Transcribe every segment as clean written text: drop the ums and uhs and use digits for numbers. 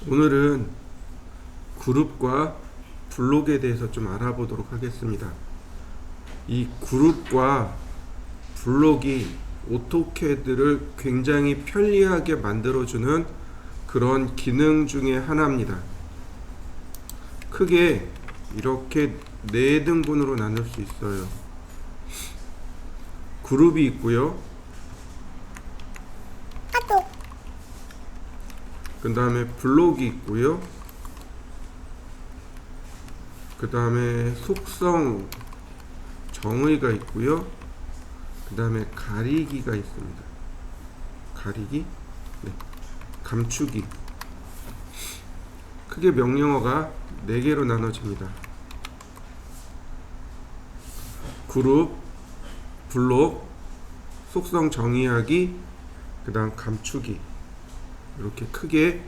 오늘은 그룹과 블록에 대해서 좀 알아보도록 하겠습니다. 이 그룹과 블록이 오토캐드를 굉장히 편리하게 만들어주는 그런 기능 중에 하나입니다. 크게 이렇게 4등분으로 나눌 수 있어요. 그룹이 있고요. 그 다음에 블록이 있고요. 그 다음에 속성 정의가 있고요. 그 다음에 가리기가 있습니다. 가리기? 네. 감추기. 크게 명령어가 4개로 나눠집니다. 그룹, 블록, 속성 정의하기, 그 다음 감추기. 이렇게 크게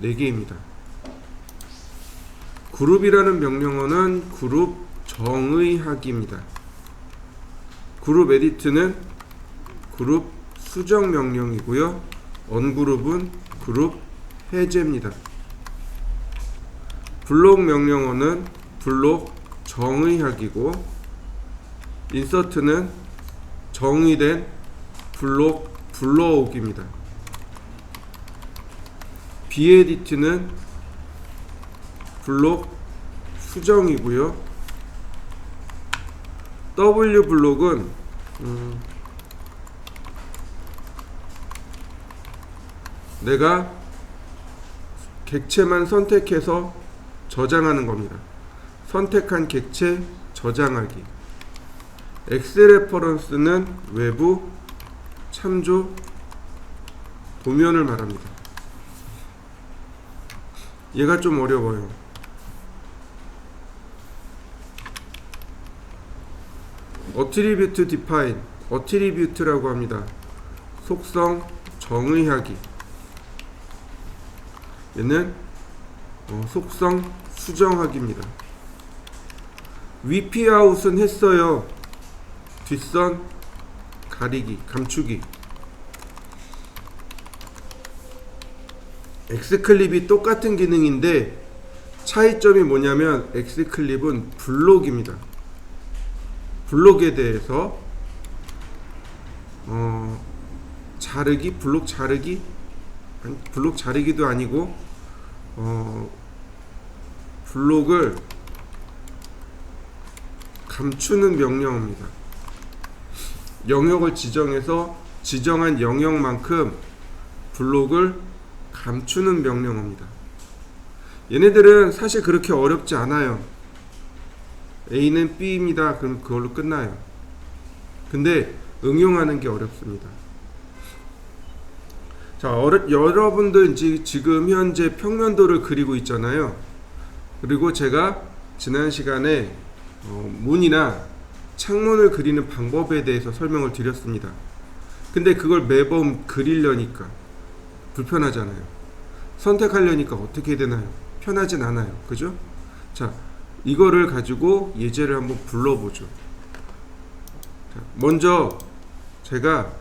4개입니다. 그룹이라는 명령어는 그룹 정의하기입니다. 그룹 에디트는 그룹 수정 명령이고요. 언그룹은 그룹 해제입니다. 블록 명령어는 블록 정의하기고, 인서트는 정의된 블록 불러오기입니다. 비에디트는 블록 수정이고요. W 블록은 내가 객체만 선택해서 저장하는 겁니다. 선택한 객체 저장하기. X 레퍼런스는 외부 참조 도면을 말합니다. 얘가 좀 어려워요. 어트리뷰트 디파인, 어트리뷰트라고 합니다. 속성 정의하기. 얘는 속성 수정하기입니다. VP 아웃은 했어요. 뒷선 가리기, 감추기. X클립이 똑같은 기능인데 차이점이 뭐냐면 X클립은 블록입니다. 블록에 대해서 자르기, 블록 자르기, 아니, 블록 자르기도 아니고 블록을 감추는 명령어입니다. 영역을 지정해서 지정한 영역만큼 블록을 감추는 명령어입니다. 얘네들은 사실 그렇게 어렵지 않아요. A는 B입니다. 그럼 그걸로 끝나요. 근데 응용하는 게 어렵습니다. 자, 여러분들 지금 현재 평면도를 그리고 있잖아요. 그리고 제가 지난 시간에 문이나 창문을 그리는 방법에 대해서 설명을 드렸습니다. 근데 그걸 매번 그리려니까 불편하잖아요. 선택하려니까 어떻게 되나요? 편하진 않아요. 그죠? 자, 이거를 가지고 예제를 한번 불러보죠. 자, 먼저 제가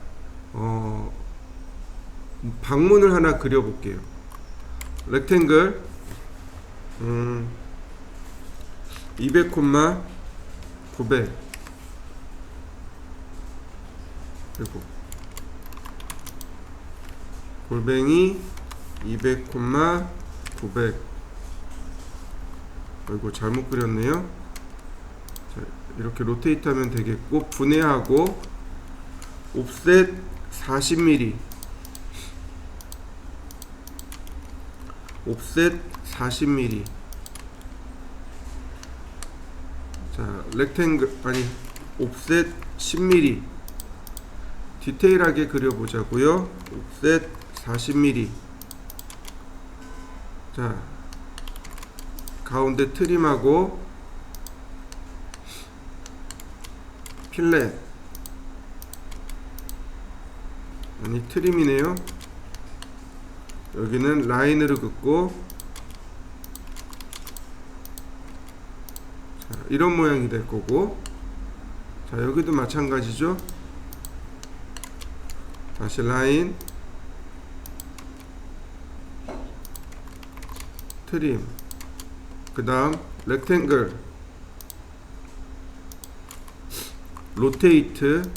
방문을 하나 그려볼게요. 렉탱글 200, 900 그리고 골뱅이 200, 900. 아이고 잘못 그렸네요. 자, 이렇게 로테이트 하면 되겠고, 분해하고 옵셋 40mm, 옵셋 40mm. 자, 렉탱글 아니 옵셋 10mm. 디테일하게 그려보자고요. 옵셋 40mm. 자, 가운데 트림하고 필렛, 아니 트림이네요. 여기는 라인으로 긋고, 자, 이런 모양이 될 거고, 자, 여기도 마찬가지죠. 다시 라인, 트림, 그 다음 렉탱글, 로테이트,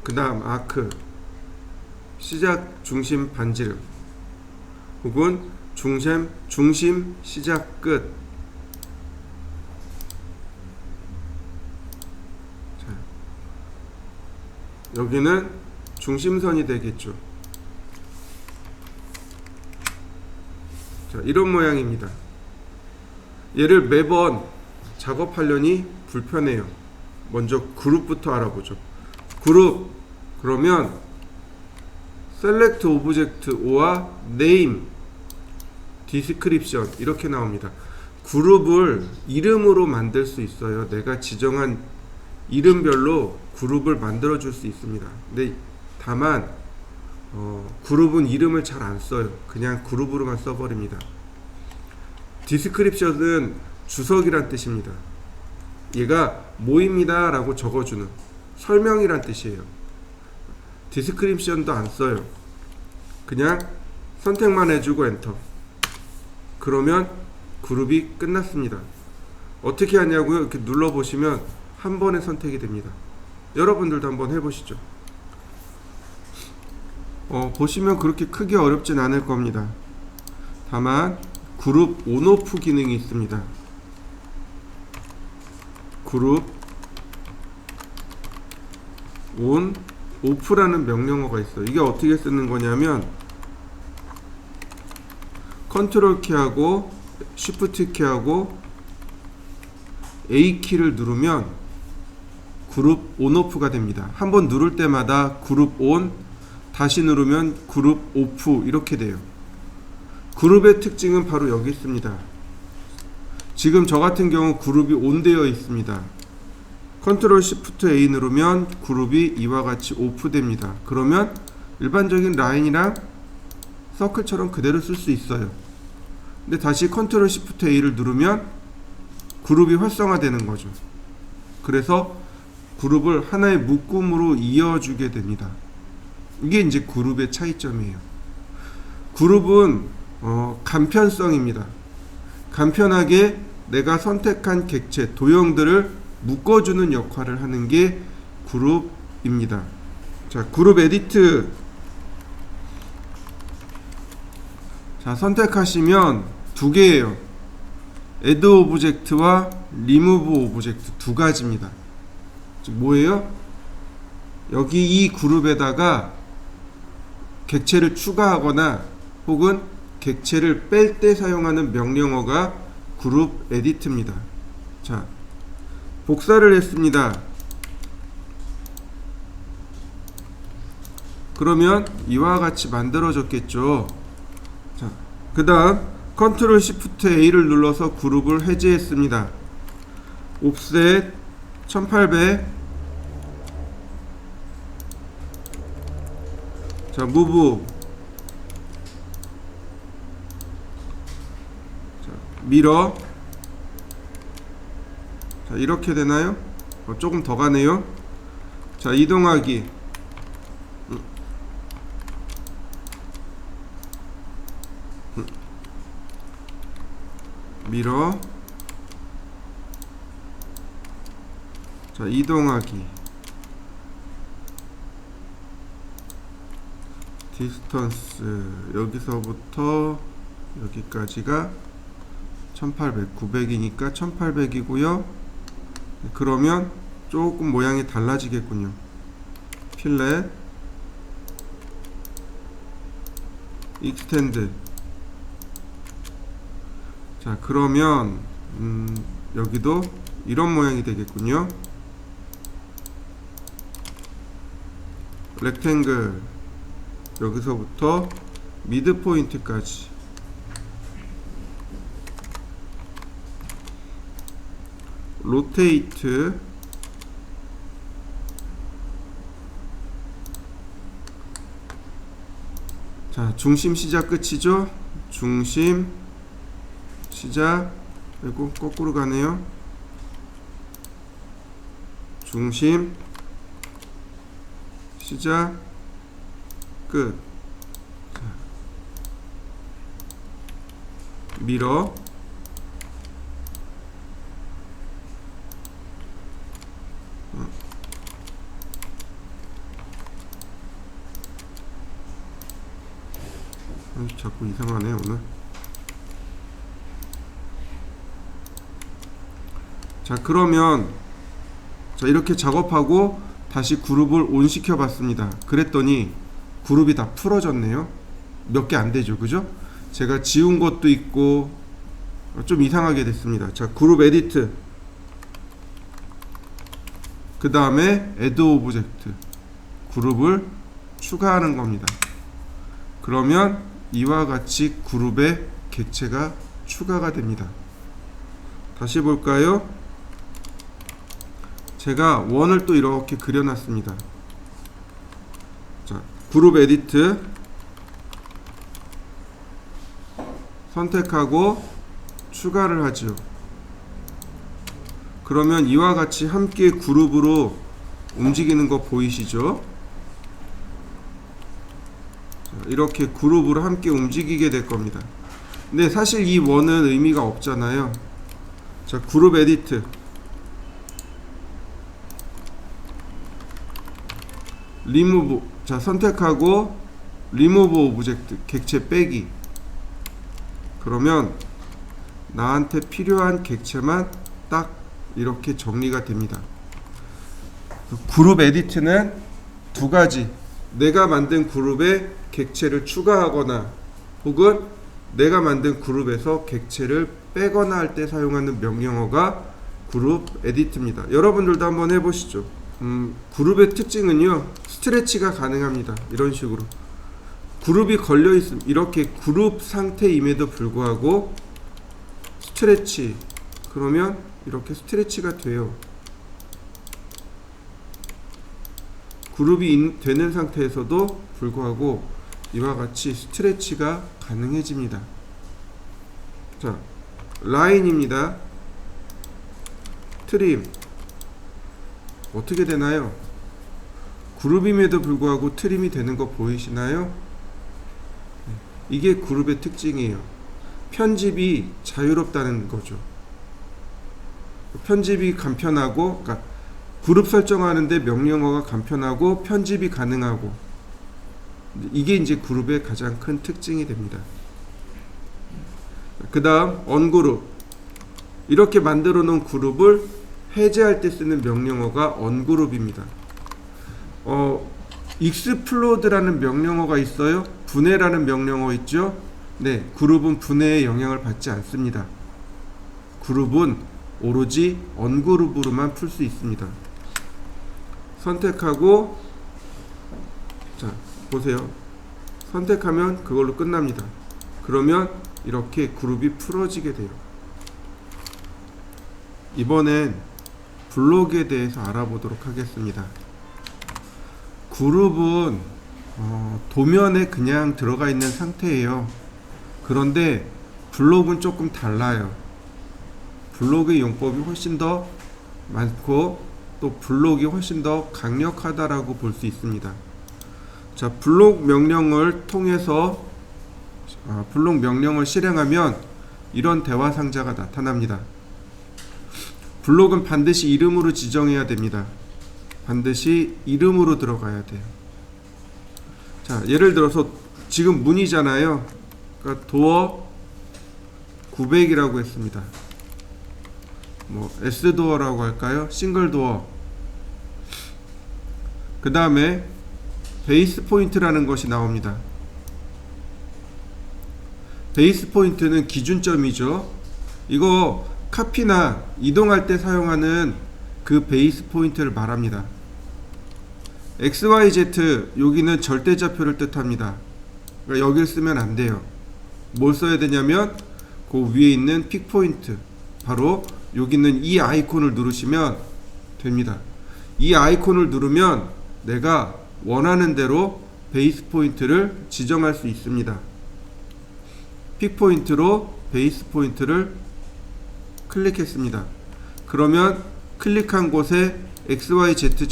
그 다음 아크, 시작 중심 반지름, 혹은 중심 시작 끝. 자, 여기는 중심선이 되겠죠. 자, 이런 모양입니다. 얘를 매번 작업하려니 불편해요. 먼저 그룹부터 알아보죠. 그룹, 그러면 select object or와 name, description 이렇게 나옵니다. 그룹을 이름으로 만들 수 있어요. 내가 지정한 이름별로 그룹을 만들어 줄 수 있습니다. 근데 다만 그룹은 이름을 잘 안 써요. 그냥 그룹으로만 써버립니다. description은 주석이란 뜻입니다. 얘가 뭐입니다 라고 적어주는 설명이란 뜻이에요. description도 안 써요. 그냥 선택만 해주고 엔터. 그러면 그룹이 끝났습니다. 어떻게 하냐고요? 이렇게 눌러보시면 한 번에 선택이 됩니다. 여러분들도 한번 해보시죠. 보시면 그렇게 크게 어렵진 않을 겁니다. 다만 그룹 온오프 기능이 있습니다. 그룹 온 오프라는 명령어가 있어요. 이게 어떻게 쓰는 거냐면 컨트롤 키하고 쉬프트 키하고 A 키를 누르면 그룹 온오프가 됩니다. 한번 누를 때마다 그룹 온, 다시 누르면 그룹 오프 이렇게 돼요. 그룹의 특징은 바로 여기 있습니다. 지금 저 같은 경우 그룹이 온 되어 있습니다. 컨트롤 시프트 A 누르면 그룹이 이와 같이 오프 됩니다. 그러면 일반적인 라인이랑 서클처럼 그대로 쓸 수 있어요. 근데 다시 컨트롤 시프트 A를 누르면 그룹이 활성화되는 거죠. 그래서 그룹을 하나의 묶음으로 이어주게 됩니다. 이게 이제 그룹의 차이점이에요. 그룹은 간편성입니다. 간편하게 내가 선택한 객체, 도형들을 묶어주는 역할을 하는 게 그룹입니다. 자, 그룹 에디트. 자, 선택하시면 두 개예요. add 오브젝트와 remove 오브젝트 두 가지입니다. 즉 뭐예요? 여기 이 그룹에다가 객체를 추가하거나 혹은 객체를 뺄 때 사용하는 명령어가 그룹 에디트입니다. 자, 복사를 했습니다. 그러면 이와 같이 만들어졌겠죠. 자, 그 다음 컨트롤 시프트 A를 눌러서 그룹을 해제했습니다. 옵셋 1800. 자, 무브. 자, 미러. 자, 이렇게 되나요? 조금 더 가네요. 자, 이동하기. 미러. 자, 이동하기. 디스턴스. 여기서부터 여기까지가 1800, 900이니까 1800이고요. 그러면 조금 모양이 달라지겠군요. 필렛, 익스텐드. 자, 그러면 여기도 이런 모양이 되겠군요. 렉탱글. 여기서부터 미드 포인트까지. 로테이트. 자, 중심 시작 끝이죠. 중심 시작. 그리고 거꾸로 가네요. 중심 시작 끝. 자, 미러 자꾸 이상하네 오늘. 자 그러면 자 이렇게 작업하고 다시 그룹을 온 시켜 봤습니다. 그랬더니 그룹이 다 풀어졌네요. 몇 개 안 되죠, 그죠? 제가 지운 것도 있고 좀 이상하게 됐습니다. 자 그룹 에디트, 그 다음에 애드 오브젝트, 그룹을 추가하는 겁니다. 그러면 이와 같이 그룹에 객체가 추가가 됩니다. 다시 볼까요? 제가 원을 또 이렇게 그려놨습니다. 자, 그룹 에디트 선택하고 추가를 하죠. 그러면 이와 같이 함께 그룹으로 움직이는 거 보이시죠? 자, 이렇게 그룹으로 함께 움직이게 될 겁니다. 근데 사실 이 원은 의미가 없잖아요. 자, 그룹 에디트 리무브, 자 선택하고 리무브 오브젝트, 객체 빼기. 그러면 나한테 필요한 객체만 딱 이렇게 정리가 됩니다. 그룹 에디트는 두 가지, 내가 만든 그룹에 객체를 추가하거나 혹은 내가 만든 그룹에서 객체를 빼거나 할 때 사용하는 명령어가 그룹 에디트입니다. 여러분들도 한번 해보시죠. 그룹의 특징은요, 스트레치가 가능합니다. 이런 식으로 그룹이 걸려있음, 이렇게 그룹 상태임에도 불구하고 스트레치, 그러면 이렇게 스트레치가 돼요. 그룹이 되는 상태에서도 불구하고 이와 같이 스트레치가 가능해집니다. 자, 라인입니다. 트림 어떻게 되나요? 그룹임에도 불구하고 트림이 되는 거 보이시나요? 이게 그룹의 특징이에요. 편집이 자유롭다는 거죠. 편집이 간편하고, 그러니까 그룹 설정하는데 명령어가 간편하고 편집이 가능하고, 이게 이제 그룹의 가장 큰 특징이 됩니다. 그 다음 언그룹, 이렇게 만들어 놓은 그룹을 해제할 때 쓰는 명령어가 언그룹입니다. 익스플로드라는 명령어가 있어요. 분해라는 명령어 있죠. 네, 그룹은 분해에 영향을 받지 않습니다. 그룹은 오로지 언그룹으로만 풀 수 있습니다. 선택하고, 자 보세요. 선택하면 그걸로 끝납니다. 그러면 이렇게 그룹이 풀어지게 돼요. 이번엔 블록에 대해서 알아보도록 하겠습니다. 그룹은 도면에 그냥 들어가 있는 상태예요. 그런데 블록은 조금 달라요. 블록의 용법이 훨씬 더 많고 또 블록이 훨씬 더 강력하다라고 볼 수 있습니다. 자, 블록 명령을 통해서 블록 명령을 실행하면 이런 대화 상자가 나타납니다. 블록은 반드시 이름으로 지정해야 됩니다. 반드시 이름으로 들어가야 돼요. 자, 예를 들어서 지금 문이잖아요. 그러니까 도어 900이라고 했습니다. 뭐 S도어라고 할까요? 싱글도어. 그 다음에 베이스 포인트라는 것이 나옵니다. 베이스 포인트는 기준점이죠. 이거 카피나 이동할 때 사용하는 그 베이스 포인트를 말합니다. XYZ, 여기는 절대좌표를 뜻합니다. 그러니까 여기를 쓰면 안 돼요. 뭘 써야 되냐면 그 위에 있는 픽 포인트, 바로 여기 있는 이 아이콘을 누르시면 됩니다. 이 아이콘을 누르면 내가 원하는 대로 베이스 포인트를 지정할 수 있습니다. 픽 포인트로 베이스 포인트를 클릭했습니다. 그러면 클릭한 곳에 XYZ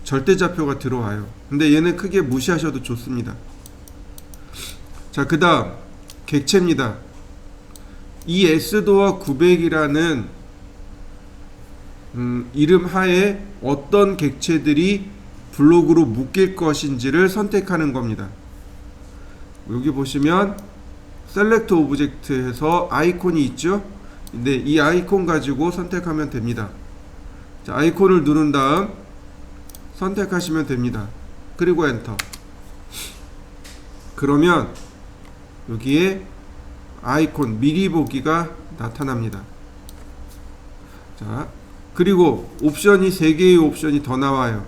절대좌표가 들어와요. 근데 얘는 크게 무시하셔도 좋습니다. 자, 그 다음 객체입니다. 이 S도어 900이라는 이름 하에 어떤 객체들이 블록으로 묶일 것인지를 선택하는 겁니다. 여기 보시면 셀렉트 오브젝트에서 아이콘이 있죠. 근데 이 아이콘 가지고 선택하면 됩니다. 자, 아이콘을 누른 다음 선택하시면 됩니다. 그리고 엔터. 그러면 여기에 아이콘 미리 보기가 나타납니다. 자, 그리고 옵션이 3개의 옵션이 더 나와요.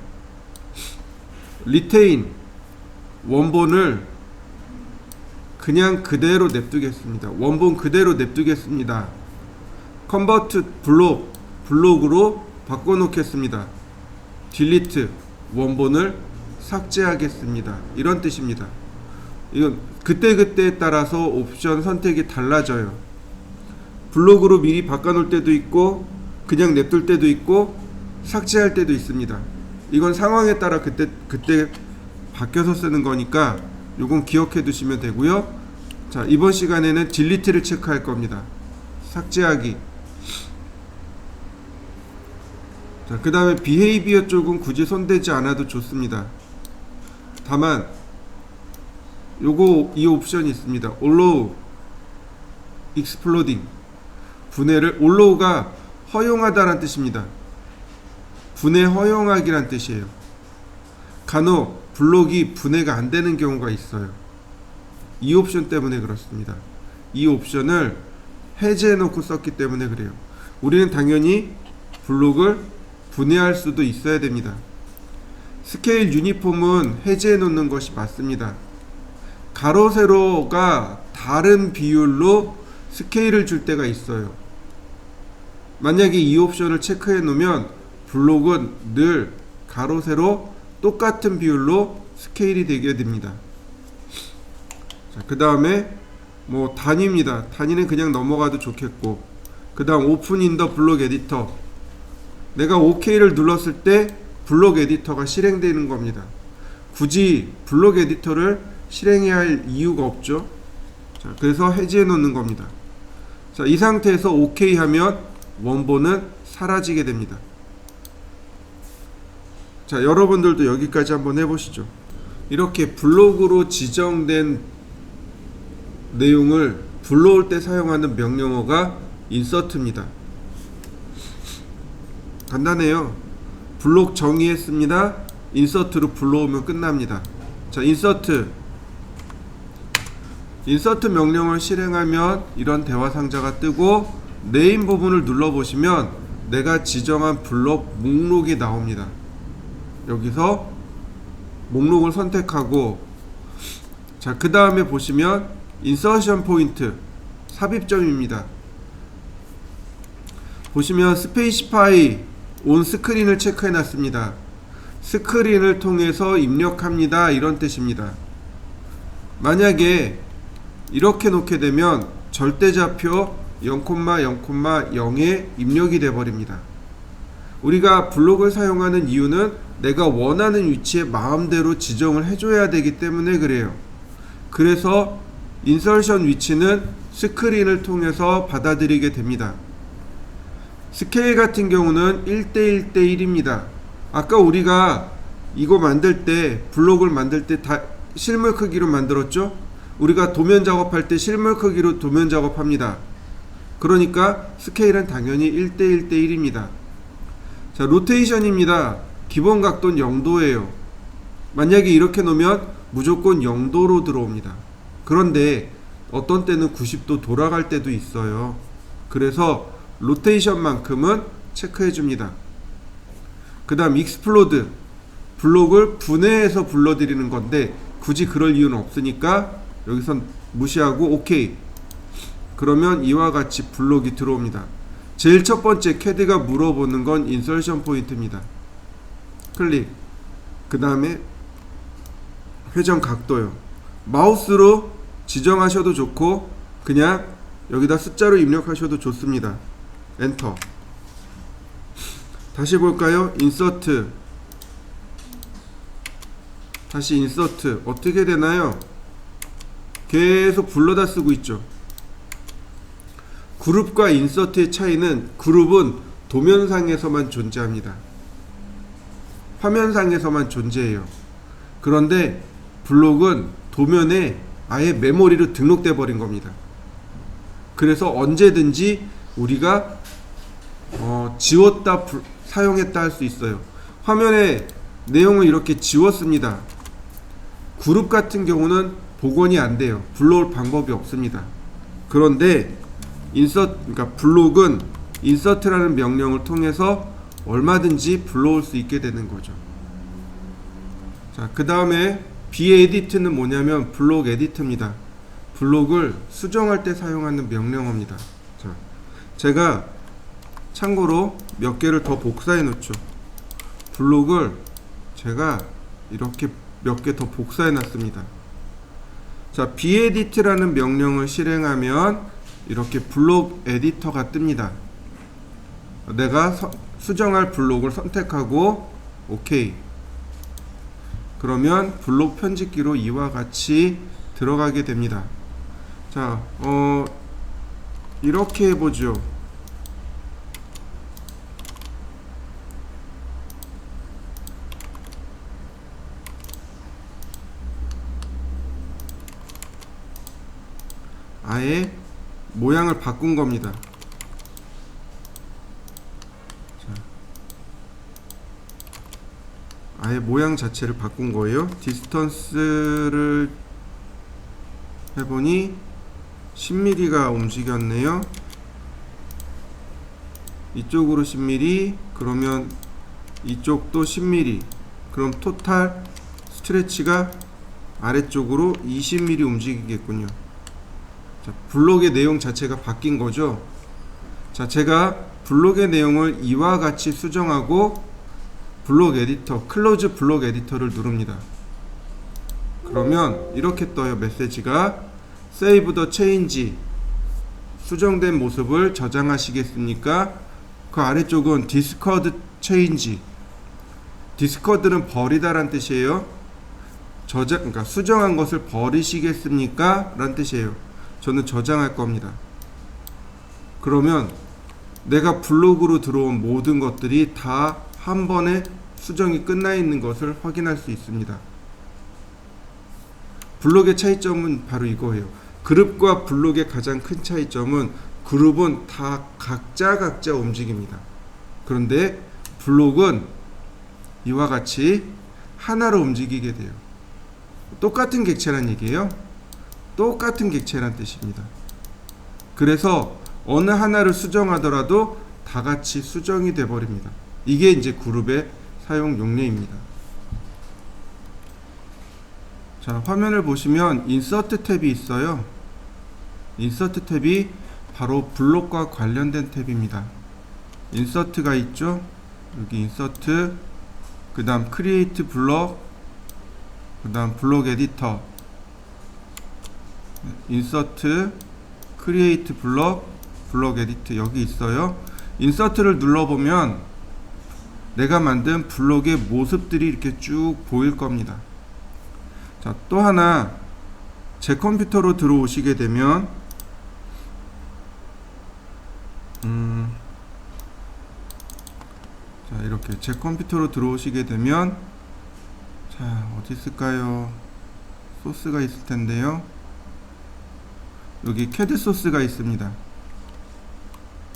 리테인 원본을 그냥 그대로 냅두겠습니다. 원본 그대로 냅두겠습니다. 컨버트 블록으로 바꿔놓겠습니다. 딜리트 원본을 삭제하겠습니다. 이런 뜻입니다. 이건 그때그때에 따라서 옵션 선택이 달라져요. 블록으로 미리 바꿔놓을 때도 있고 그냥 냅둘 때도 있고 삭제할 때도 있습니다. 이건 상황에 따라 그때 바뀌어서 쓰는 거니까 요건 기억해 두시면 되고요. 자, 이번 시간에는 딜리트를 체크할 겁니다. 삭제하기. 자, 그 다음에 비헤이비어 쪽은 굳이 손대지 않아도 좋습니다. 다만 이 옵션이 있습니다. allow exploding 분해를 allow가 허용하다란 뜻입니다. 분해 허용하기란 뜻이에요. 간혹 블록이 분해가 안 되는 경우가 있어요. 이 옵션 때문에 그렇습니다. 이 옵션을 해제해 놓고 썼기 때문에 그래요. 우리는 당연히 블록을 분해할 수도 있어야 됩니다. 스케일 유니폼은 해제해 놓는 것이 맞습니다. 가로 세로가 다른 비율로 스케일을 줄 때가 있어요. 만약에 이 옵션을 체크해 놓으면 블록은 늘 가로 세로 똑같은 비율로 스케일이 되게 됩니다. 자, 그 다음에 단위입니다. 단위는 그냥 넘어가도 좋겠고, 그 다음 오픈 인 더 블록 에디터. 내가 OK를 눌렀을 때 블록 에디터가 실행되는 겁니다. 굳이 블록 에디터를 실행해야 할 이유가 없죠. 자, 그래서 해제해 놓는 겁니다. 자, 이 상태에서 OK 하면 원본은 사라지게 됩니다. 자, 여러분들도 여기까지 한번 해보시죠. 이렇게 블록으로 지정된 내용을 불러올 때 사용하는 명령어가 인서트입니다. 간단해요. 블록 정의했습니다. 인서트로 불러오면 끝납니다. 자, 인서트 명령을 실행하면 이런 대화 상자가 뜨고 네임 부분을 눌러보시면 내가 지정한 블록 목록이 나옵니다. 여기서 목록을 선택하고, 자, 그 다음에 보시면 인서션 포인트 삽입점입니다. 보시면 스페이시파이 온 스크린을 체크해 놨습니다. 스크린을 통해서 입력합니다, 이런 뜻입니다. 만약에 이렇게 놓게 되면 절대좌표 0,0,0에 입력이 돼 버립니다. 우리가 블록을 사용하는 이유는 내가 원하는 위치에 마음대로 지정을 해줘야 되기 때문에 그래요. 그래서 인설션 위치는 스크린을 통해서 받아들이게 됩니다. 스케일 같은 경우는 1:1:1입니다. 아까 우리가 이거 만들 때, 블록을 만들 때 다 실물 크기로 만들었죠? 우리가 도면 작업할 때 실물 크기로 도면 작업합니다. 그러니까 스케일은 당연히 1:1:1입니다. 자, 로테이션입니다. 기본 각도는 0도예요. 만약에 이렇게 놓으면 무조건 0도로 들어옵니다. 그런데 어떤 때는 90도 돌아갈 때도 있어요. 그래서 로테이션만큼은 체크해 줍니다. 그 다음 익스플로드, 블록을 분해해서 불러들이는 건데 굳이 그럴 이유는 없으니까 여기선 무시하고 OK. 그러면 이와 같이 블록이 들어옵니다. 제일 첫 번째 캐드가 물어보는 건 인설션 포인트입니다. 클릭. 그 다음에 회전 각도요. 마우스로 지정하셔도 좋고 그냥 여기다 숫자로 입력하셔도 좋습니다. 엔터. 다시 볼까요? 인서트. 다시 인서트. 어떻게 되나요? 계속 불러다 쓰고 있죠. 그룹과 인서트의 차이는 그룹은 도면상에서만 존재합니다. 화면상에서만 존재해요. 그런데 블록은 도면에 아예 메모리로 등록돼 버린 겁니다. 그래서 언제든지 우리가 지웠다 사용했다 할 수 있어요. 화면에 내용을 이렇게 지웠습니다. 그룹 같은 경우는 복원이 안 돼요. 불러올 방법이 없습니다. 그런데 그러니까 블록은 인서트라는 명령을 통해서 얼마든지 불러올 수 있게 되는 거죠. 자, 그 다음에 bEdit는 뭐냐면 블록 에디터입니다. 블록을 수정할 때 사용하는 명령어입니다. 자, 제가 참고로 몇 개를 더 복사해 놓죠. 블록을 제가 이렇게 몇 개 더 복사해 놨습니다. 자, bEdit라는 명령을 실행하면 이렇게 블록 에디터가 뜹니다. 내가 수정할 블록을 선택하고 OK. 그러면 블록 편집기로 이와 같이 들어가게 됩니다. 자, 이렇게 해보죠. 아예 모양을 바꾼 겁니다. 자, 아예 모양 자체를 바꾼 거예요. 디스턴스를 해보니 10mm가 움직였네요. 이쪽으로 10mm, 그러면 이쪽도 10mm. 그럼 토탈 스트레치가 아래쪽으로 20mm 움직이겠군요. 자, 블록의 내용 자체가 바뀐 거죠. 자, 제가 블록의 내용을 이와 같이 수정하고 블록 에디터, 클로즈 블록 에디터를 누릅니다. 그러면 이렇게 떠요. 메시지가 Save the change. 수정된 모습을 저장하시겠습니까? 그 아래쪽은 Discard change. Discard는 버리다란 뜻이에요. 그러니까 수정한 것을 버리시겠습니까? 라는 뜻이에요. 저는 저장할 겁니다. 그러면 내가 블록으로 들어온 모든 것들이 다 한 번에 수정이 끝나 있는 것을 확인할 수 있습니다. 블록의 차이점은 바로 이거예요. 그룹과 블록의 가장 큰 차이점은 그룹은 다 각자 움직입니다. 그런데 블록은 이와 같이 하나로 움직이게 돼요. 똑같은 객체란 얘기예요. 똑같은 객체란 뜻입니다. 그래서 어느 하나를 수정하더라도 다 같이 수정이 돼 버립니다. 이게 이제 그룹의 사용 용례입니다. 자, 화면을 보시면 인서트 탭이 있어요. 인서트 탭이 바로 블록과 관련된 탭입니다. 인서트가 있죠. 여기 인서트, 그 다음 크리에이트 블록, 그 다음 블록 에디터, 인서트, 크리에이트 블록, 블록 에디터 여기 있어요. 인서트를 눌러보면 내가 만든 블록의 모습들이 이렇게 쭉 보일 겁니다. 자, 또 하나 제 컴퓨터로 들어오시게 되면 자, 이렇게 제 컴퓨터로 들어오시게 되면 자, 어디 있을까요? 소스가 있을 텐데요. 여기 CAD 소스가 있습니다.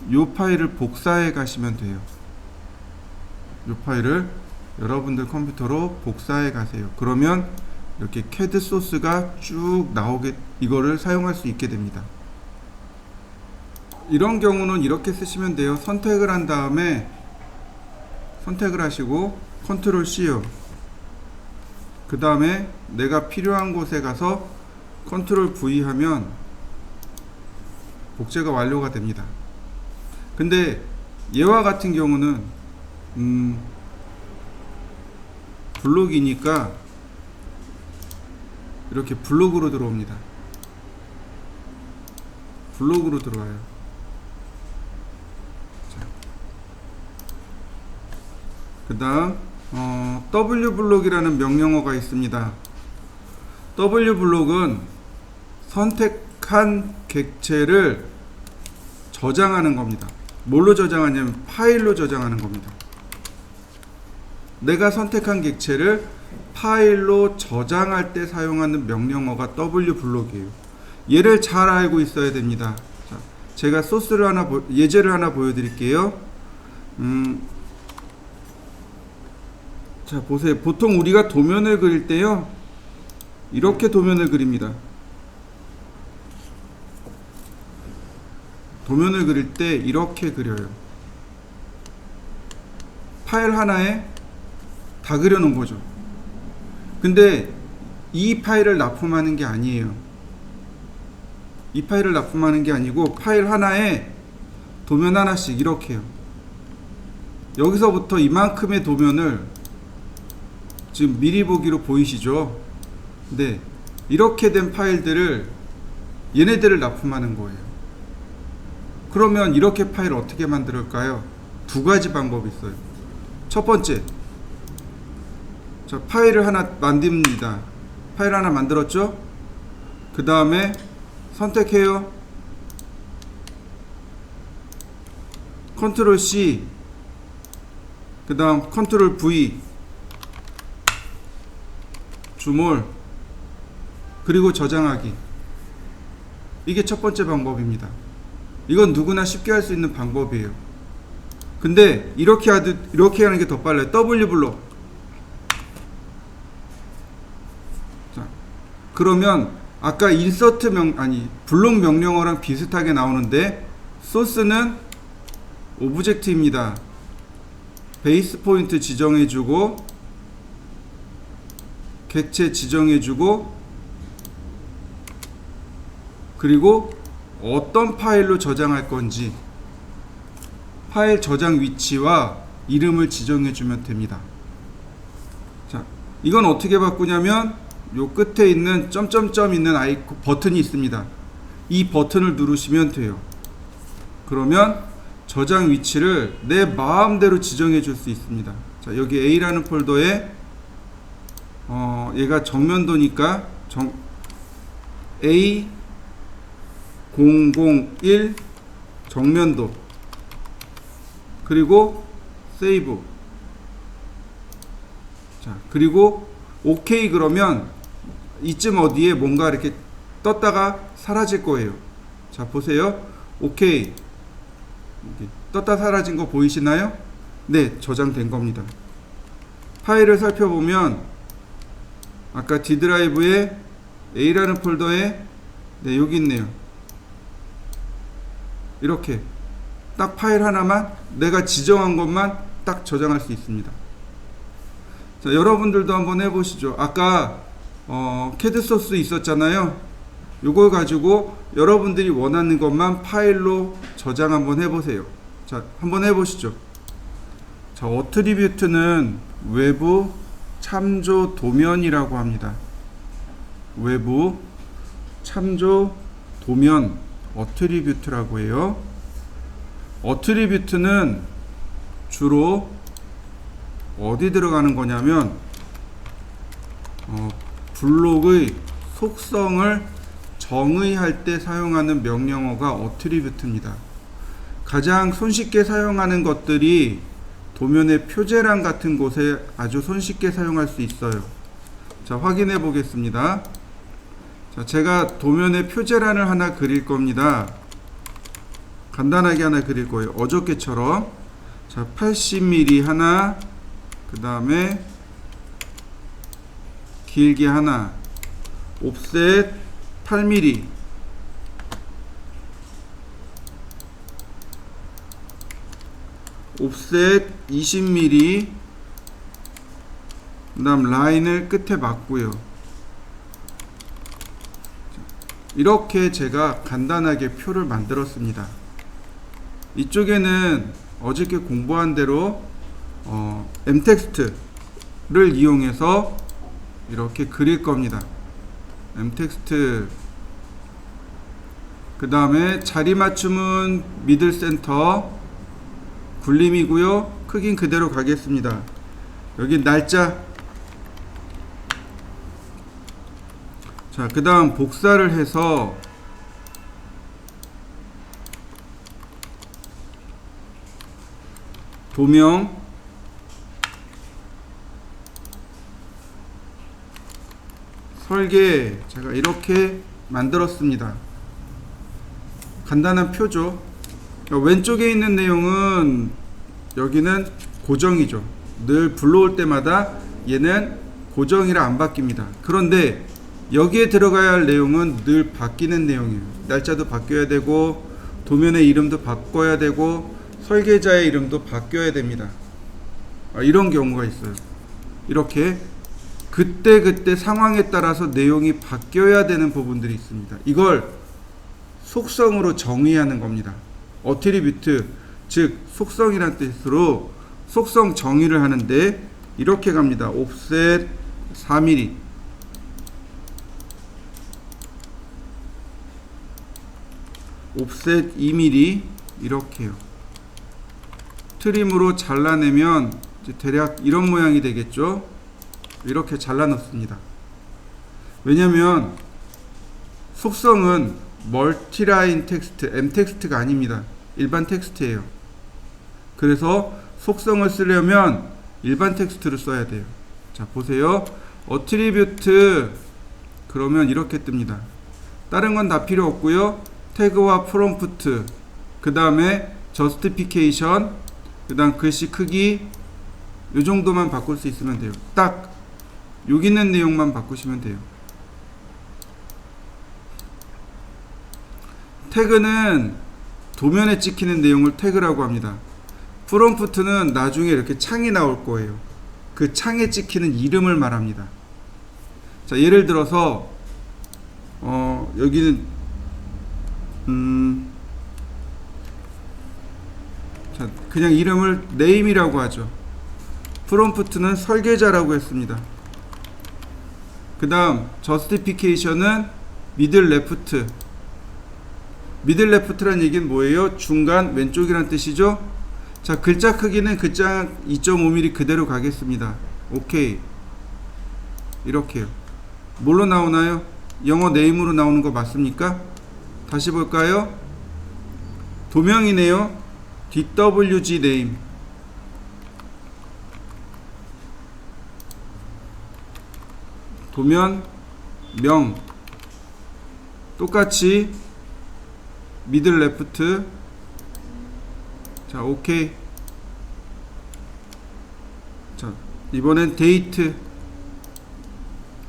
이 파일을 복사해 가시면 돼요. 이 파일을 여러분들 컴퓨터로 복사해 가세요. 그러면 이렇게 CAD 소스가 쭉 나오게, 이거를 사용할 수 있게 됩니다. 이런 경우는 이렇게 쓰시면 돼요. 선택을 한 다음에 선택을 하시고 컨트롤 C요. 그 다음에 내가 필요한 곳에 가서 컨트롤 V 하면 복제가 완료가 됩니다. 근데 얘와 같은 경우는 블록이니까 이렇게 블록으로 들어옵니다. 블록으로 들어와요. 그 다음 W블록이라는 명령어가 있습니다. W블록은 선택한 객체를 저장하는 겁니다. 뭘로 저장하냐면 파일로 저장하는 겁니다. 내가 선택한 객체를 파일로 저장할 때 사용하는 명령어가 w블록이에요. 얘를 잘 알고 있어야 됩니다. 자, 제가 소스를 예제를 하나 보여드릴게요. 자, 보세요. 보통 우리가 도면을 그릴 때요, 이렇게 도면을 그립니다. 도면을 그릴 때 이렇게 그려요. 파일 하나에 다 그려놓은 거죠. 근데 이 파일을 납품하는 게 아니에요. 이 파일을 납품하는 게 아니고 파일 하나에 도면 하나씩 이렇게요. 여기서부터 이만큼의 도면을 지금 미리 보기로 보이시죠? 네, 이렇게 된 파일들을 얘네들을 납품하는 거예요. 그러면 이렇게 파일 어떻게 만들까요? 두 가지 방법이 있어요. 첫 번째, 자, 파일을 하나 만듭니다. 파일 하나 만들었죠? 그 다음에 선택해요. 컨트롤 C, 그 다음 컨트롤 V, 주몰, 그리고 저장하기. 이게 첫 번째 방법입니다. 이건 누구나 쉽게 할 수 있는 방법이에요. 근데 이렇게 하는 게 더 빨라요. W블록. 자, 그러면 아까 인서트 블록 명령어랑 비슷하게 나오는데, 소스는 오브젝트입니다. 베이스 포인트 지정해주고, 객체 지정해주고, 그리고 어떤 파일로 저장할 건지 파일 저장 위치와 이름을 지정해주면 됩니다. 자, 이건 어떻게 바꾸냐면 요 끝에 있는 점점점 있는 버튼이 있습니다. 이 버튼을 누르시면 돼요. 그러면 저장 위치를 내 마음대로 지정해 줄 수 있습니다. 자, 여기 A라는 폴더에 얘가 정면도니까 A001 정면도, 그리고 세이브. 자, 그리고 OK. 그러면 이쯤 어디에 뭔가 이렇게 떴다가 사라질 거예요. 자, 보세요. OK. 떴다 사라진 거 보이시나요? 네, 저장된 겁니다. 파일을 살펴보면 아까 D 드라이브에 A라는 폴더에, 네, 여기 있네요. 이렇게 딱 파일 하나만 내가 지정한 것만 딱 저장할 수 있습니다. 자, 여러분들도 한번 해보시죠. 아까 캐드 소스 있었잖아요. 요걸 가지고 여러분들이 원하는 것만 파일로 저장 한번 해보세요. 자, 한번 해보시죠. 자, 어트리뷰트는 외부 참조 도면이라고 합니다. 외부 참조 도면 어트리뷰트라고 해요. 어트리뷰트는 주로 어디 들어가는 거냐면 블록의 속성을 정의할 때 사용하는 명령어가 어트리뷰트입니다. 가장 손쉽게 사용하는 것들이 도면의 표제란 같은 곳에 아주 손쉽게 사용할 수 있어요. 자, 확인해 보겠습니다. 자, 제가 도면의 표제란을 하나 그릴 겁니다. 간단하게 하나 그릴 거예요. 어저께처럼. 자, 80mm 하나, 그 다음에 길게 하나, 옵셋 8mm, 옵셋 20mm, 그 다음 라인을 끝에 맞고요. 이렇게 제가 간단하게 표를 만들었습니다. 이쪽에는 어저께 공부한 대로 m텍스트를 이용해서 이렇게 그릴 겁니다. m텍스트, 그 다음에 자리 맞춤은 미들 센터 굴림이고요. 크긴 그대로 가겠습니다. 여기 날짜. 자, 그 다음 복사를 해서 도명, 설계, 제가 이렇게 만들었습니다. 간단한 표죠. 왼쪽에 있는 내용은 여기는 고정이죠. 늘 불러올 때마다 얘는 고정이라 안 바뀝니다. 그런데 여기에 들어가야 할 내용은 늘 바뀌는 내용이에요. 날짜도 바뀌어야 되고 도면의 이름도 바꿔야 되고 설계자의 이름도 바뀌어야 됩니다. 이런 경우가 있어요. 이렇게 그때그때 상황에 따라서 내용이 바뀌어야 되는 부분들이 있습니다. 이걸 속성으로 정의하는 겁니다. 어트리뷰트, 즉 속성이란 뜻으로 속성 정의를 하는데 이렇게 갑니다. 옵셋 4mm, 옵셋 2mm 이렇게요. 트림으로 잘라내면 이제 대략 이런 모양이 되겠죠. 이렇게 잘라놓습니다. 왜냐면 속성은 멀티라인 텍스트, M 텍스트가 아닙니다. 일반 텍스트예요. 그래서 속성을 쓰려면 일반 텍스트를 써야 돼요. 자, 보세요. 어트리뷰트 그러면 이렇게 뜹니다. 다른 건 다 필요 없고요. 태그와 프롬프트, 그 다음에 저스티피케이션, 그 다음 글씨 크기 이 정도만 바꿀 수 있으면 돼요. 딱 여기 있는 내용만 바꾸시면 돼요. 태그는 도면에 찍히는 내용을 태그라고 합니다. 프롬프트는 나중에 이렇게 창이 나올 거예요. 그 창에 찍히는 이름을 말합니다. 자, 예를 들어서 여기는 자, 그냥 이름을 네임이라고 하죠. 프롬프트는 설계자라고 했습니다. 그 다음 저스티피케이션은 미들 레프트. 미들 레프트란 얘기는 뭐예요? 중간 왼쪽이란 뜻이죠. 자, 글자 크기는 글자 2.5mm 그대로 가겠습니다. 오케이. 이렇게요. 뭘로 나오나요? 영어 네임으로 나오는 거 맞습니까? 다시 볼까요? 도명이네요. DWG 네임. 도면 명 똑같이 미들 레프트. 자, 오케이. 자, 이번엔 데이트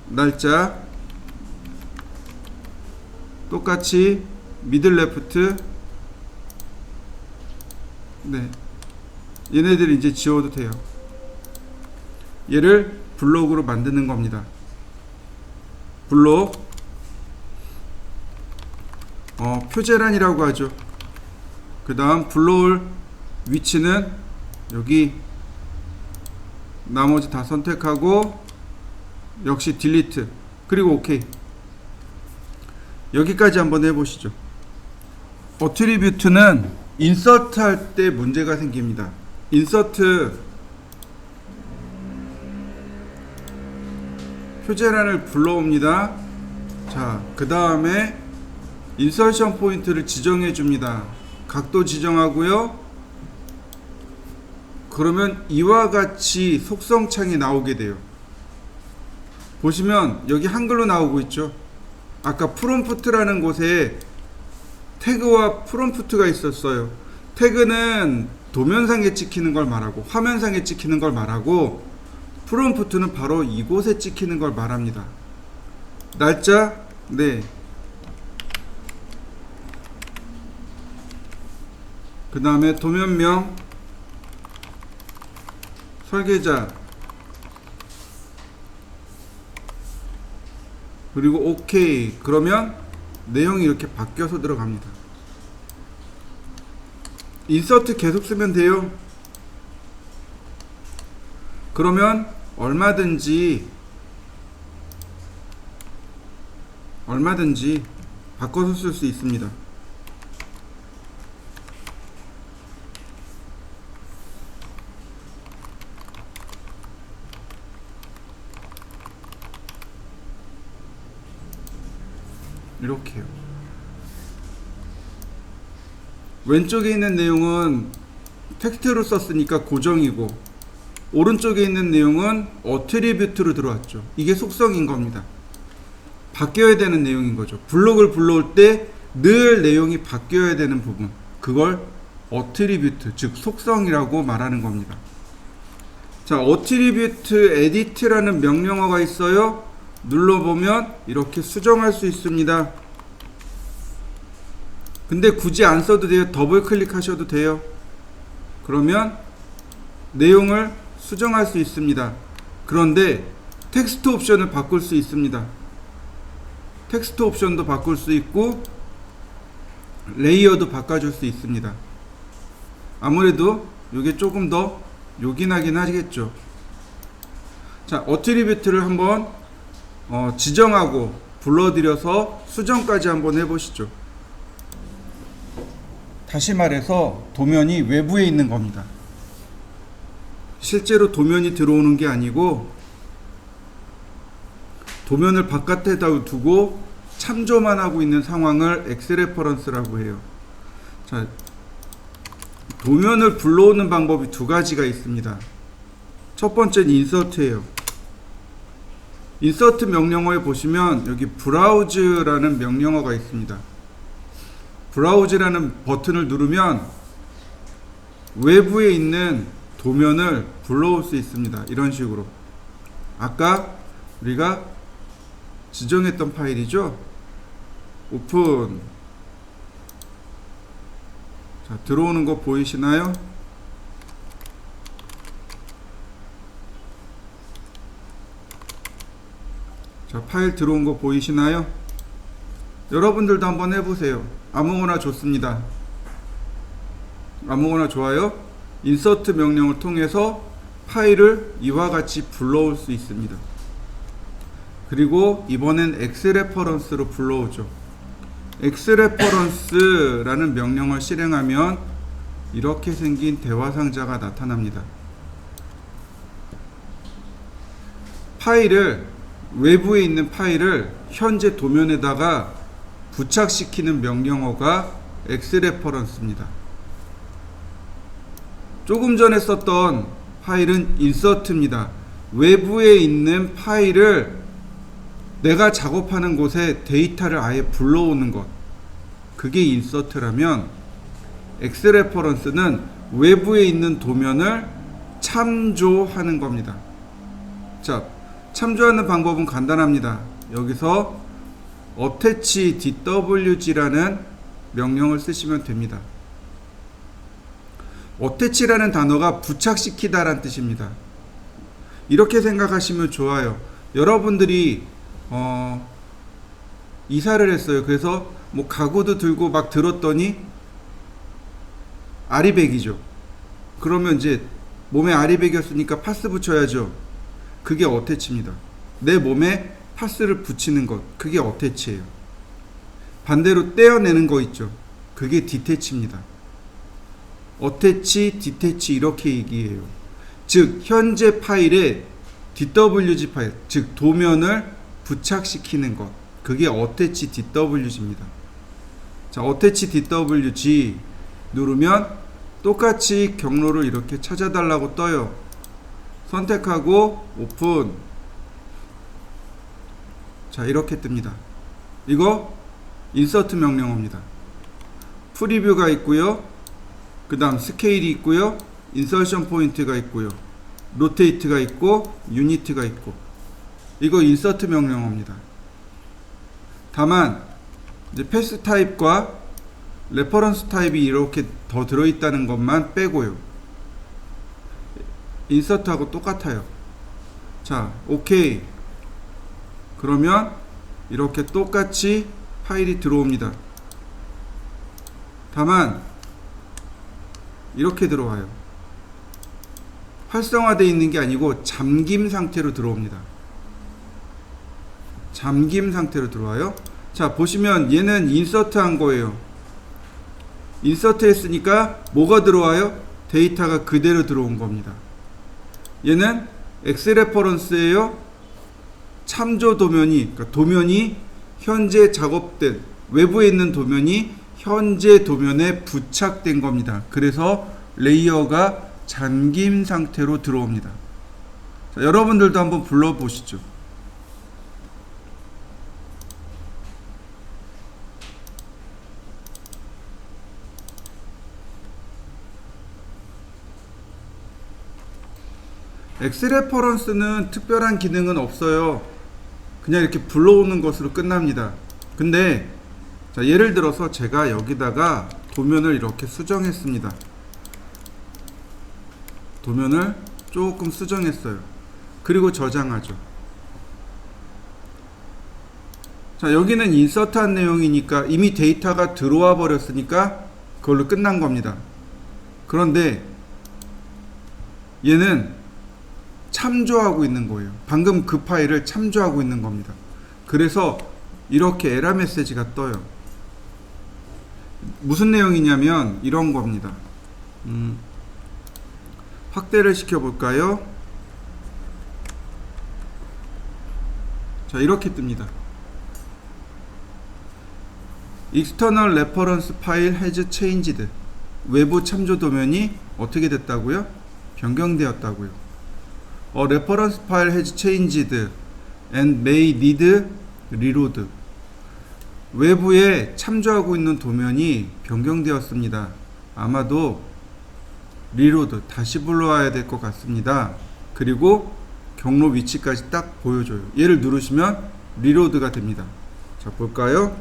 날짜 똑같이 미들 레프트. 네, 얘네들 이제 지워도 돼요. 얘를 블록으로 만드는 겁니다. 블록 표제란이라고 하죠. 그 다음 불러올 위치는 여기 나머지 다 선택하고 역시 딜리트 그리고 오케이. 여기까지 한번 해보시죠. 어트리뷰트는 인서트 할 때 문제가 생깁니다. 인서트 표제란을 불러옵니다. 자, 그 다음에 인서션 포인트를 지정해 줍니다. 각도 지정하고요. 그러면 이와 같이 속성창이 나오게 돼요. 보시면 여기 한글로 나오고 있죠. 아까 프롬프트라는 곳에 태그와 프롬프트가 있었어요. 태그는 도면상에 찍히는 걸 말하고 화면상에 찍히는 걸 말하고, 프롬프트는 바로 이곳에 찍히는 걸 말합니다. 날짜, 네. 그 다음에 도면명, 설계자, 그리고 오케이. 그러면 내용이 이렇게 바뀌어서 들어갑니다. 인서트 계속 쓰면 돼요. 그러면 얼마든지 바꿔서 쓸 수 있습니다. 이렇게요. 왼쪽에 있는 내용은 텍스트로 썼으니까 고정이고, 오른쪽에 있는 내용은 어트리뷰트로 들어왔죠. 이게 속성인 겁니다. 바뀌어야 되는 내용인 거죠. 블록을 불러올 때 늘 내용이 바뀌어야 되는 부분, 그걸 어트리뷰트, 즉 속성이라고 말하는 겁니다. 자, 어트리뷰트 에디트라는 명령어가 있어요. 눌러보면 이렇게 수정할 수 있습니다. 근데 굳이 안 써도 돼요. 더블 클릭하셔도 돼요. 그러면 내용을 수정할 수 있습니다. 그런데 텍스트 옵션을 바꿀 수 있습니다. 텍스트 옵션도 바꿀 수 있고 레이어도 바꿔줄 수 있습니다. 아무래도 이게 조금 더 요긴하긴 하겠죠. 자, 어트리뷰트를 한번 지정하고 불러들여서 수정까지 한번 해보시죠. 다시 말해서 도면이 외부에 있는 겁니다. 실제로 도면이 들어오는 게 아니고 도면을 바깥에다 두고 참조만 하고 있는 상황을 엑스레퍼런스라고 해요. 자, 도면을 불러오는 방법이 두 가지가 있습니다. 첫 번째는 인서트예요. 인서트 명령어에 보시면 여기 브라우즈라는 명령어가 있습니다. 브라우즈라는 버튼을 누르면 외부에 있는 도면을 불러올 수 있습니다. 이런 식으로. 아까 우리가 지정했던 파일이죠. 오픈. 자, 들어오는 거 보이시나요? 자, 파일 들어온 거 보이시나요? 여러분들도 한번 해보세요. 아무거나 좋습니다. 아무거나 좋아요. 인서트 명령을 통해서 파일을 이와 같이 불러올 수 있습니다. 그리고 이번엔 엑스레퍼런스로 불러오죠. 엑스레퍼런스라는 명령을 실행하면 이렇게 생긴 대화 상자가 나타납니다. 외부에 있는 파일을 현재 도면에다가 부착시키는 명령어가 엑스레퍼런스입니다. 조금 전에 썼던 파일은 인서트입니다. 외부에 있는 파일을 내가 작업하는 곳에 데이터를 아예 불러오는 것, 그게 인서트라면 엑스레퍼런스는 외부에 있는 도면을 참조하는 겁니다. 자, 참조하는 방법은 간단합니다. 여기서 attach dwg라는 명령을 쓰시면 됩니다. attach라는 단어가 부착시키다 라는 뜻입니다. 이렇게 생각하시면 좋아요. 여러분들이 이사를 했어요. 그래서 뭐 가구도 들고 막 들었더니 아리백이죠. 그러면 이제 몸에 아리백이었으니까 파스 붙여야죠. 그게 어태치입니다. 내 몸에 파스를 붙이는 것, 그게 어태치예요. 반대로 떼어내는 거 있죠. 그게 디태치입니다. 어태치, 디태치 이렇게 얘기해요. 즉 현재 파일에 DWG 파일, 즉 도면을 부착시키는 것, 그게 attach DWG입니다. 자, attach DWG 누르면 똑같이 경로를 이렇게 찾아달라고 떠요. 선택하고 오픈. 자, 이렇게 뜹니다. 이거 인서트 명령어입니다. 프리뷰가 있고요. 그 다음 스케일이 있고요. 인서션 포인트가 있고요. 로테이트가 있고 유니트가 있고, 이거 인서트 명령어입니다. 다만 이제 패스 타입과 레퍼런스 타입이 이렇게 더 들어있다는 것만 빼고요. 인서트하고 똑같아요. 자, 오케이. 그러면 이렇게 똑같이 파일이 들어옵니다. 다만 이렇게 들어와요. 활성화되어 있는 게 아니고 잠김 상태로 들어옵니다. 잠김 상태로 들어와요. 자, 보시면 얘는 인서트 한 거예요. 인서트 했으니까 뭐가 들어와요? 데이터가 그대로 들어온 겁니다. 얘는 엑스레퍼런스예요. 참조 도면이, 그러니까 도면이 현재 작업된, 외부에 있는 도면이 현재 도면에 부착된 겁니다. 그래서 레이어가 잠김 상태로 들어옵니다. 자, 여러분들도 한번 불러보시죠. 엑스레퍼런스는 특별한 기능은 없어요. 그냥 이렇게 불러오는 것으로 끝납니다. 근데 자, 예를 들어서 제가 여기다가 도면을 이렇게 수정했습니다. 도면을 조금 수정했어요. 그리고 저장하죠. 자, 여기는 인서트한 내용이니까 이미 데이터가 들어와 버렸으니까 그걸로 끝난 겁니다. 그런데 얘는 참조하고 있는 거예요. 방금 그 파일을 참조하고 있는 겁니다. 그래서 이렇게 에러 메시지가 떠요. 무슨 내용이냐면 이런 겁니다. 확대를 시켜볼까요? 자, 이렇게 뜹니다. External Reference File has changed. 외부 참조 도면이 어떻게 됐다고요? 변경되었다고요. Reference file has changed and may need reload. 외부에 참조하고 있는 도면이 변경되었습니다. 아마도 리로드 다시 불러와야 될 것 같습니다. 그리고 경로 위치까지 딱 보여줘요. 얘를 누르시면 리로드가 됩니다. 자, 볼까요?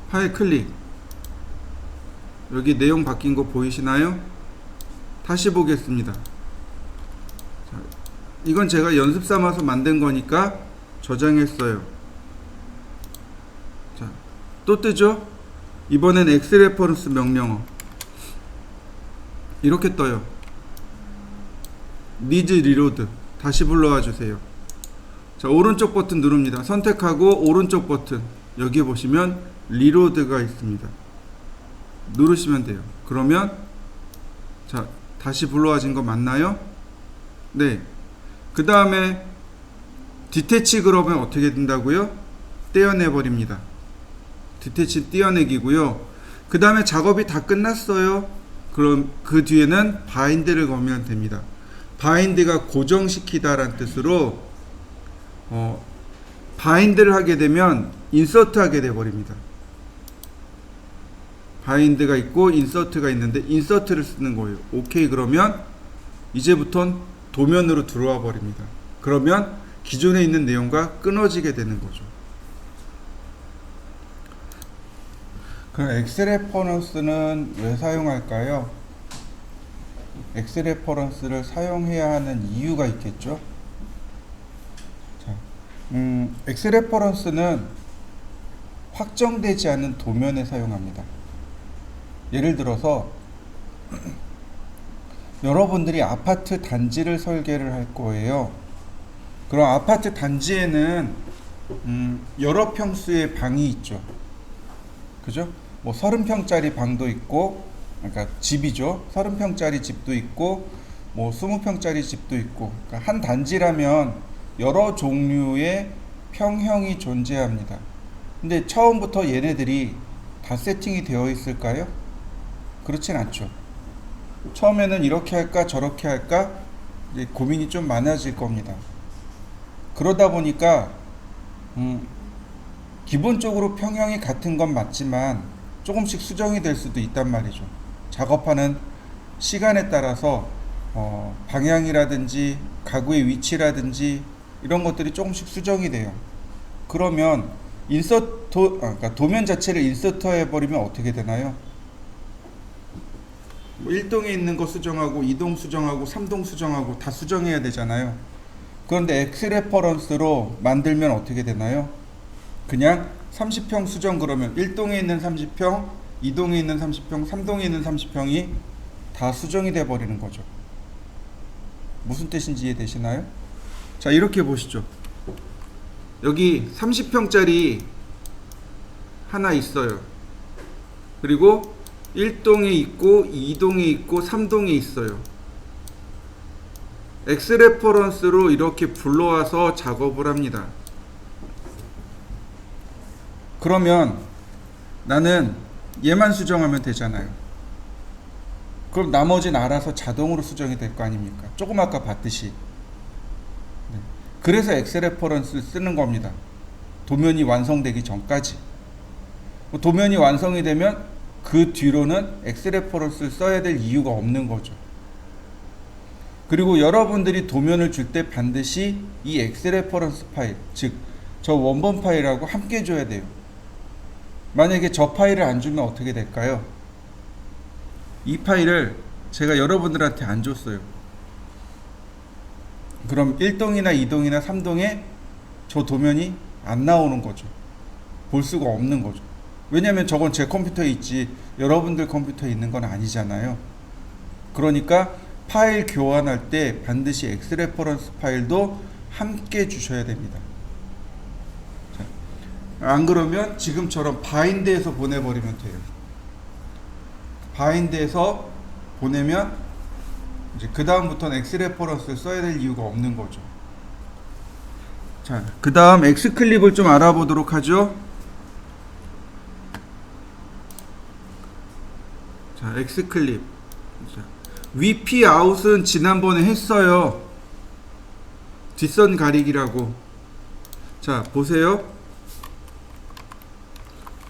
파일 클릭. 여기 내용 바뀐 거 보이시나요? 다시 보겠습니다. 자, 이건 제가 연습 삼아서 만든 거니까 저장했어요. 자, 또 뜨죠? 이번엔 엑스레퍼런스 명령어 이렇게 떠요. 니즈 리로드 다시 불러와 주세요. 자, 오른쪽 버튼 누릅니다. 선택하고 오른쪽 버튼 여기 보시면 리로드가 있습니다. 누르시면 돼요. 그러면 자, 다시 불러와진 거 맞나요? 네. 그 다음에 디태치 그러면 어떻게 된다고요? 떼어내 버립니다. 디태치 떼어내기고요. 그 다음에 작업이 다 끝났어요. 그럼 그 뒤에는 바인드를 걸면 됩니다. 바인드가 고정시키다 라는 뜻으로 바인드를 하게 되면 인서트 하게 돼 버립니다. 바인드가 있고 인서트가 있는데 인서트를 쓰는 거예요. 오케이 그러면 이제부턴 도면으로 들어와 버립니다. 그러면 기존에 있는 내용과 끊어지게 되는 거죠. 그럼 엑스레퍼런스는 왜 사용할까요? 엑스레퍼런스를 사용해야 하는 이유가 있겠죠. 자, 엑스레퍼런스는 확정되지 않은 도면에 사용합니다. 예를 들어서 여러분들이 아파트 단지를 설계를 할 거예요. 그럼 아파트 단지에는 여러 평수의 방이 있죠. 그죠? 뭐 30평짜리 방도 있고, 그러니까 집이죠. 30평짜리 집도 있고, 뭐 20평짜리 집도 있고, 그러니까 한 단지라면 여러 종류의 평형이 존재합니다. 근데 처음부터 얘네들이 다 세팅이 되어 있을까요? 그렇진 않죠. 처음에는 이렇게 할까 저렇게 할까 이제 고민이 좀 많아질 겁니다. 그러다 보니까 기본적으로 평형이 같은 건 맞지만 조금씩 수정이 될 수도 있단 말이죠. 작업하는 시간에 따라서 방향이라든지 가구의 위치라든지 이런 것들이 조금씩 수정이 돼요. 그러면 그러니까 도면 자체를 인서트 해버리면 어떻게 되나요? 1동에 있는 거 수정하고 2동 수정하고 3동 수정하고 다 수정해야 되잖아요. 그런데 엑스레퍼런스로 만들면 어떻게 되나요? 그냥 30평 수정 그러면 1동에 있는 30평, 2동에 있는 30평, 3동에 있는 30평이 다 수정이 돼 버리는 거죠. 무슨 뜻인지 이해되시나요? 자, 이렇게 보시죠. 여기 30평짜리 하나 있어요. 그리고 1동에 있고 2동에 있고 3동에 있어요. 엑스레퍼런스로 이렇게 불러와서 작업을 합니다. 그러면 나는 얘만 수정하면 되잖아요. 그럼 나머지는 알아서 자동으로 수정이 될 거 아닙니까? 조금 아까 봤듯이. 네. 그래서 엑셀 레퍼런스를 쓰는 겁니다. 도면이 완성되기 전까지. 도면이 완성이 되면 그 뒤로는 엑셀 레퍼런스를 써야 될 이유가 없는 거죠. 그리고 여러분들이 도면을 줄 때 반드시 이 엑셀 레퍼런스 파일, 즉 저 원본 파일하고 함께 줘야 돼요. 만약에 저 파일을 안 주면 어떻게 될까요? 이 파일을 제가 여러분들한테 안 줬어요. 그럼 1동이나 2동이나 3동에 저 도면이 안 나오는 거죠. 볼 수가 없는 거죠. 왜냐하면 저건 제 컴퓨터에 있지 여러분들 컴퓨터에 있는 건 아니잖아요. 그러니까 파일 교환할 때 반드시 엑셀 레퍼런스 파일도 함께 주셔야 됩니다. 자, 안 그러면 지금처럼 바인드에서 보내버리면 돼요. 바인드에서 보내면 이제 그 다음부터는 엑셀 레퍼런스를 써야 될 이유가 없는 거죠. 자, 그 다음 엑스클립을 좀 알아보도록 하죠. 자, 엑스클립. 자, VP 아웃은 지난번에 했어요. 뒷선 가리기라고. 자, 보세요.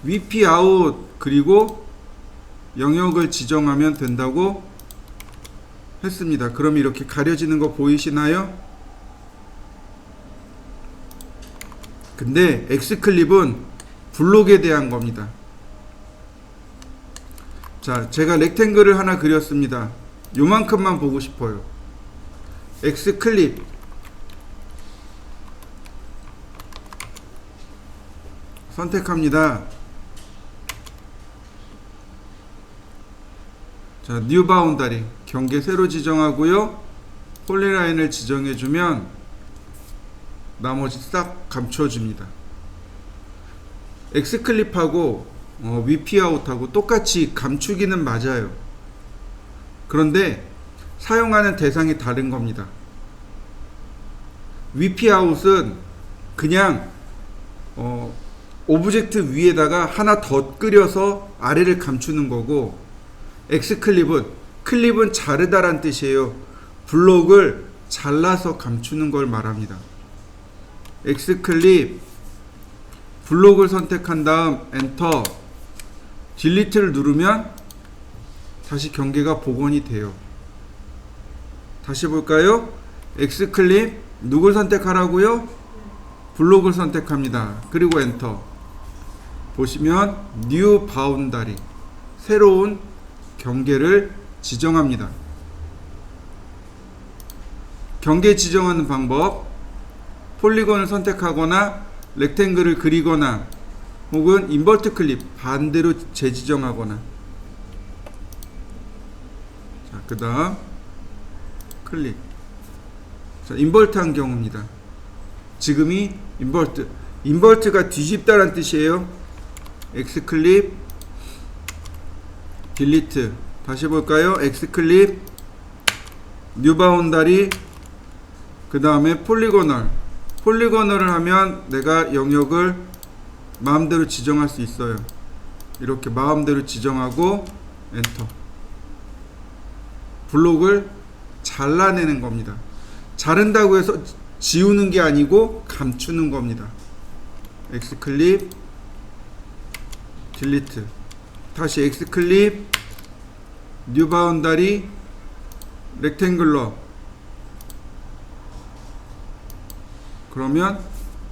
VP 아웃 그리고 영역을 지정하면 된다고 했습니다. 그럼 이렇게 가려지는 거 보이시나요? 근데 엑스클립은 블록에 대한 겁니다. 자, 제가 렉탱글을 하나 그렸습니다. 요만큼만 보고 싶어요. 엑스클립 선택합니다. 자, 뉴 바운다리 경계 새로 지정하고요. 폴리라인을 지정해주면 나머지 싹 감춰줍니다. 엑스클립하고 VP아웃하고 똑같이 감추기는 맞아요. 그런데 사용하는 대상이 다른 겁니다. VP아웃은 그냥 오브젝트 위에다가 하나 덧 그려서 아래를 감추는 거고, 클립은 자르다란 뜻이에요. 블록을 잘라서 감추는 걸 말합니다. 엑스클립 블록을 선택한 다음 엔터, 딜리트를 누르면 다시 경계가 복원이 돼요. 다시 볼까요? 엑스클립 누굴 선택하라고요? 블록을 선택합니다. 그리고 엔터. 보시면 뉴 바운다리, 새로운 경계를 지정합니다. 경계 지정하는 방법, 폴리곤을 선택하거나 렉탱글을 그리거나 혹은 인버트 클립 반대로 재지정하거나. 자, 그 다음 클릭. 자, 인버트한 경우입니다. 지금이 인버트가 뒤집다란 뜻이에요. 엑스클립 딜리트. 다시 볼까요? 엑스클립 뉴 바운다리, 그 다음에 폴리고널을 하면 내가 영역을 마음대로 지정할 수 있어요. 이렇게 마음대로 지정하고 엔터. 블록을 잘라내는 겁니다. 자른다고 해서 지우는 게 아니고 감추는 겁니다. 엑스클립 딜리트. 다시 엑스클립 뉴 바운다리 렉탱글러. 그러면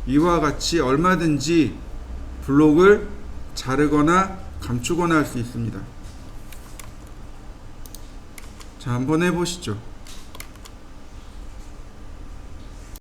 이와 같이 얼마든지 블록을 자르거나 감추거나 할 수 있습니다. 자, 한번 해보시죠.